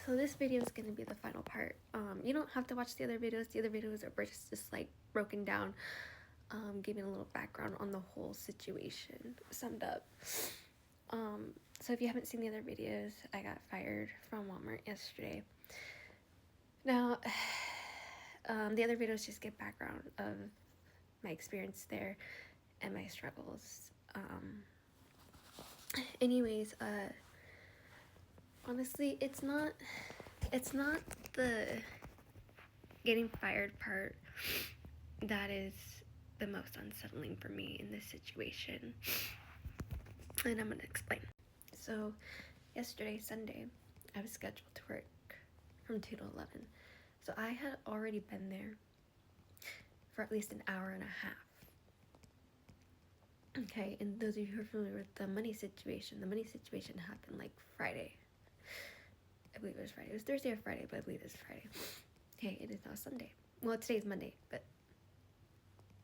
So this video is going to be the final part. You don't have to watch the other videos. The other videos are just like broken down, giving a little background on the whole situation, summed up. So if you haven't seen the other videos, I got fired from Walmart yesterday. Now, the other videos just give background of my experience there and my struggles. Anyways, honestly, it's not the getting fired part that is the most unsettling for me in this situation, and I'm gonna explain. So yesterday, Sunday, I was scheduled to work from 2 to 11, so I had already been there for at least an hour and a half. Okay, and those of you who are familiar with the money situation happened like Friday. I believe it was Friday. It was Thursday or Friday, but I believe it was Friday. Okay, it is now Sunday. Well, today's Monday, but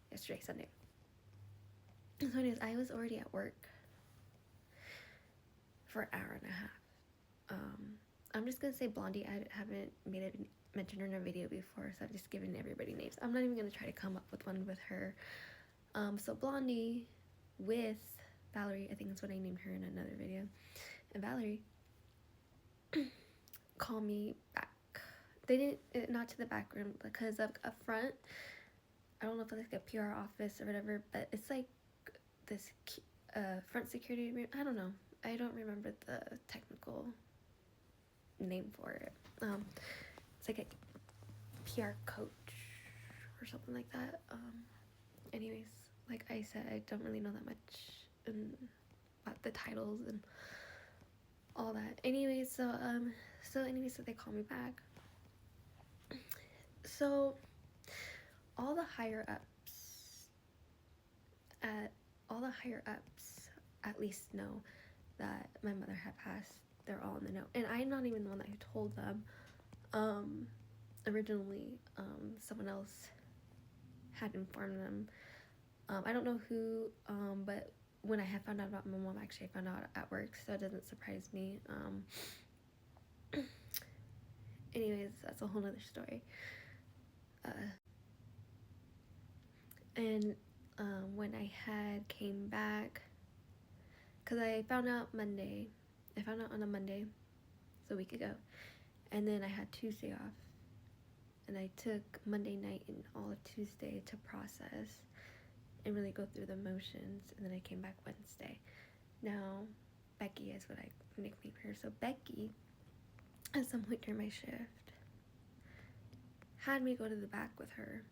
yesterday's Sunday. So anyways, I was already at work for an hour and a half. I'm just gonna say Blondie. I haven't made it mention her in a video before, so I've just given everybody names. I'm not even gonna try to come up with one with her. So Blondie with Valerie, I think that's what I named her in another video, and Valerie call me back. They didn't, not to the back room, because up front, I don't know if it's like a PR office or whatever, but it's like this front security room. I don't know. I don't remember the technical name for it. It's like a PR coach or something like that. Anyways, like I said, I don't really know that much about the titles and all that. Anyways, so they call me back. So all the higher ups at least know that my mother had passed. They're all in the know, and I'm not even the one that who told them. Originally, someone else had informed them. I don't know who, but when I had found out about my mom, actually I found out at work, so it doesn't surprise me. Anyways, that's a whole nother story. And when I had came back, because I found out on a Monday, so a week ago, and then I had Tuesday off, and I took Monday night and all of Tuesday to process and really go through the motions, and then I came back Wednesday. Now, Becky is what I nicknamed her. So Becky, at some point during my shift, had me go to the back with her.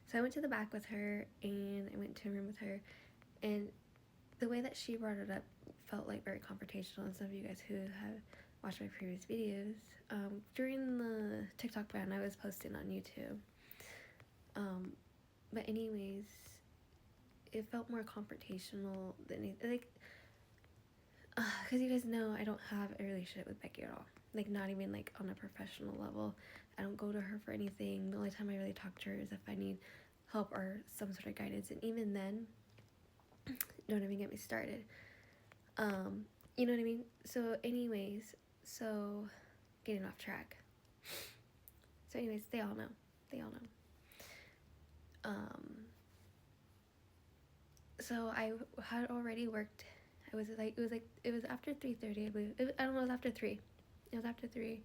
So I went to the back with her, and I went to a room with her, and the way that she brought it up felt like very confrontational. And some of you guys who have watched my previous videos, during the TikTok ban I was posting on YouTube. But anyways, it felt more confrontational than anything. Like, because you guys know I don't have a relationship with Becky at all. Like, not even like on a professional level. I don't go to her for anything. The only time I really talk to her is if I need help or some sort of guidance, and even then, don't even get me started. You know what I mean? So anyways, getting off track. So anyways, they all know. So I had already worked. It was after 3:30, I believe. I don't know, it was after 3. It was after 3.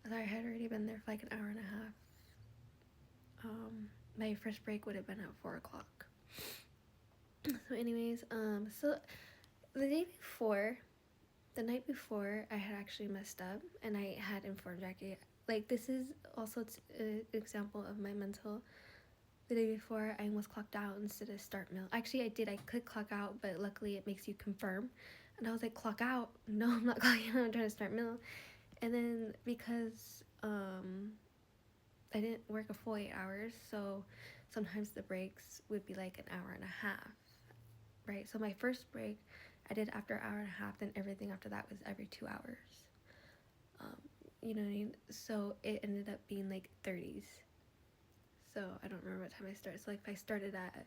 So I had already been there for like an hour and a half. My first break would have been at 4 o'clock. So anyways, so the night before, I had actually messed up, and I had informed Jackie. Like, this is also an example of my mental. The day before, I almost clocked out instead of start meal. Actually, I could clock out, but luckily it makes you confirm. And I was like, clock out? No, I'm not clocking out, I'm trying to start meal. And then because I didn't work a full 8 hours, so sometimes the breaks would be like an hour and a half, right? So my first break I did after an hour and a half, then everything after that was every 2 hours. You know what I mean? So it ended up being like 30s. So I don't remember what time I started. So like if I started at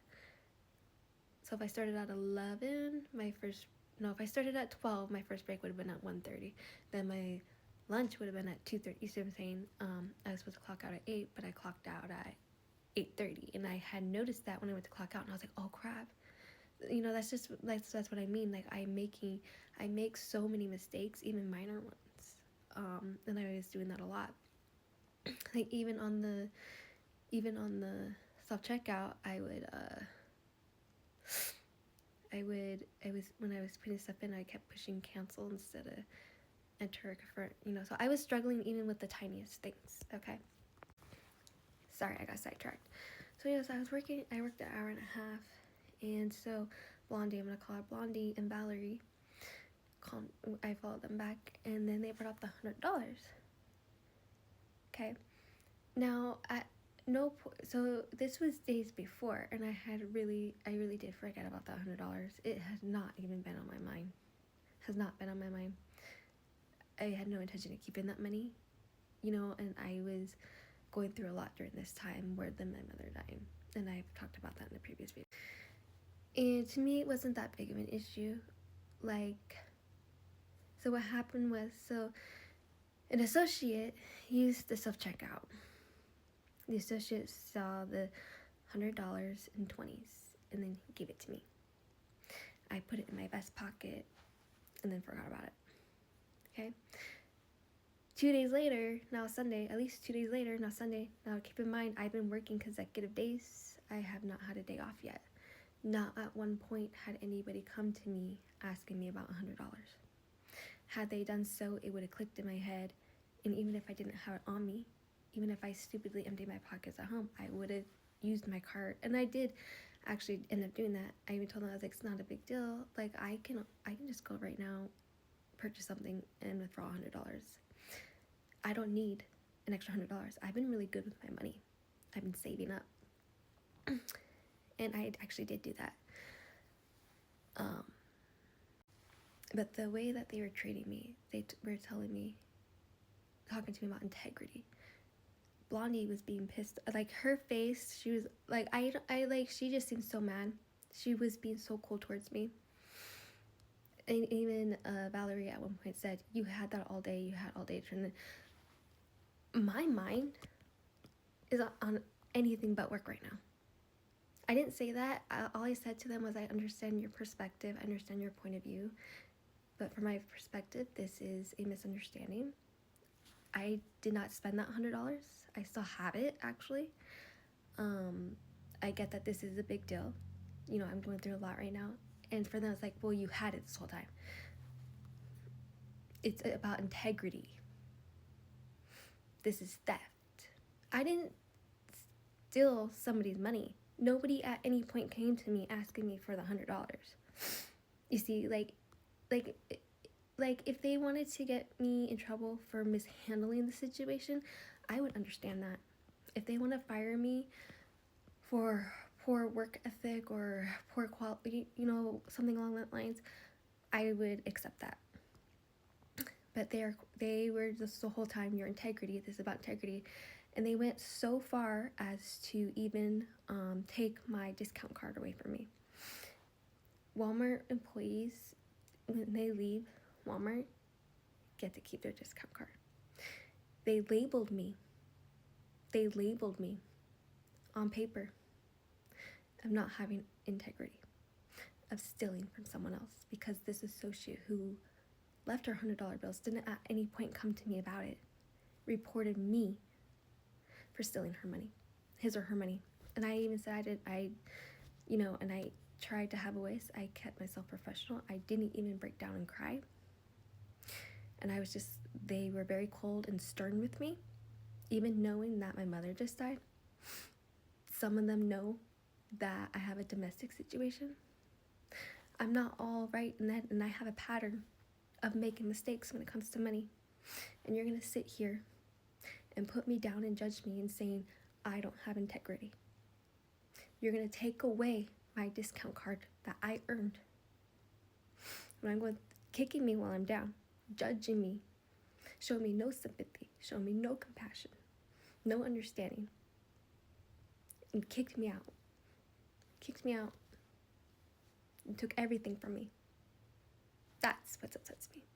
11, if I started at 12, my first break would have been at 1:30. Then my lunch would have been at 2:30. You see what I'm saying? I was supposed to clock out at 8, but I clocked out at 8:30, and I had noticed that when I went to clock out, and I was like, oh crap. That's what I mean. Like, I make so many mistakes, even minor ones. And I was doing that a lot. Like, even on the self checkout, when I was putting stuff in, I kept pushing cancel instead of enter, confirm, so I was struggling even with the tiniest things. Okay, sorry, I got sidetracked. So yes, I worked an hour and a half, and so Blondie, I'm gonna call her Blondie, and Valerie, I followed them back, and then they brought up the $100. Okay, now at no point, so this was days before, and I really did forget about that $100. It has not even been on my mind. Has not been on my mind. I had no intention of keeping that money, and I was going through a lot during this time, where then my mother died, and I've talked about that in the previous video. And to me, it wasn't that big of an issue. Like, so what happened was, an associate used the self-checkout. The associate saw the $100 in 20s, and then he gave it to me. I put it in my vest pocket, and then forgot about it. Okay? 2 days later, now Sunday, at least 2 days later, now Sunday. Now keep in mind, I've been working consecutive days. I have not had a day off yet. Not at one point had anybody come to me asking me about $100. Had they done so, it would have clicked in my head, and even if I didn't have it on me, even if I stupidly emptied my pockets at home, I would have used my card. And I did actually end up doing that. I even told them, I was like, it's not a big deal. Like, I can just go right now, purchase something, and withdraw $100. I don't need an extra $100. I've been really good with my money. I've been saving up. And I actually did do that. But the way that they were treating me, they were talking to me about integrity. Blondie was being pissed. Like, her face, she was like, she just seemed so mad. She was being so cool towards me. And even Valerie at one point said, you had that all day. You had all day. My mind is on anything but work right now. I didn't say that. All I said to them was, I understand your perspective. I understand your point of view. But from my perspective, this is a misunderstanding. I did not spend that $100. I still have it, actually. I get that this is a big deal. I'm going through a lot right now. And for them, it's like, well, you had it this whole time. It's about integrity. This is theft. I didn't steal somebody's money. Nobody at any point came to me asking me for the $100. You see, like if they wanted to get me in trouble for mishandling the situation, I would understand that. If they want to fire me for poor work ethic or poor quality, something along that lines, I would accept that. But they were just the whole time, your integrity, this is about integrity. And they went so far as to even take my discount card away from me. Walmart employees, when they leave Walmart, get to keep their discount card. They labeled me on paper of not having integrity, of stealing from someone else, because this associate who left her $100 bills didn't at any point come to me about it, reported me for stealing her money, his or her money. And I even said and I tried to have a voice. I kept myself professional. I didn't even break down and cry. And they were very cold and stern with me, even knowing that my mother just died. Some of them know that I have a domestic situation. I'm not all right in that, and I have a pattern of making mistakes when it comes to money. And you're gonna sit here and put me down and judge me and saying I don't have integrity. You're gonna take away my discount card that I earned. When I'm going kicking me while I'm down, judging me, showing me no sympathy, showing me no compassion, no understanding, and kicked me out, and took everything from me. That's what upsets me.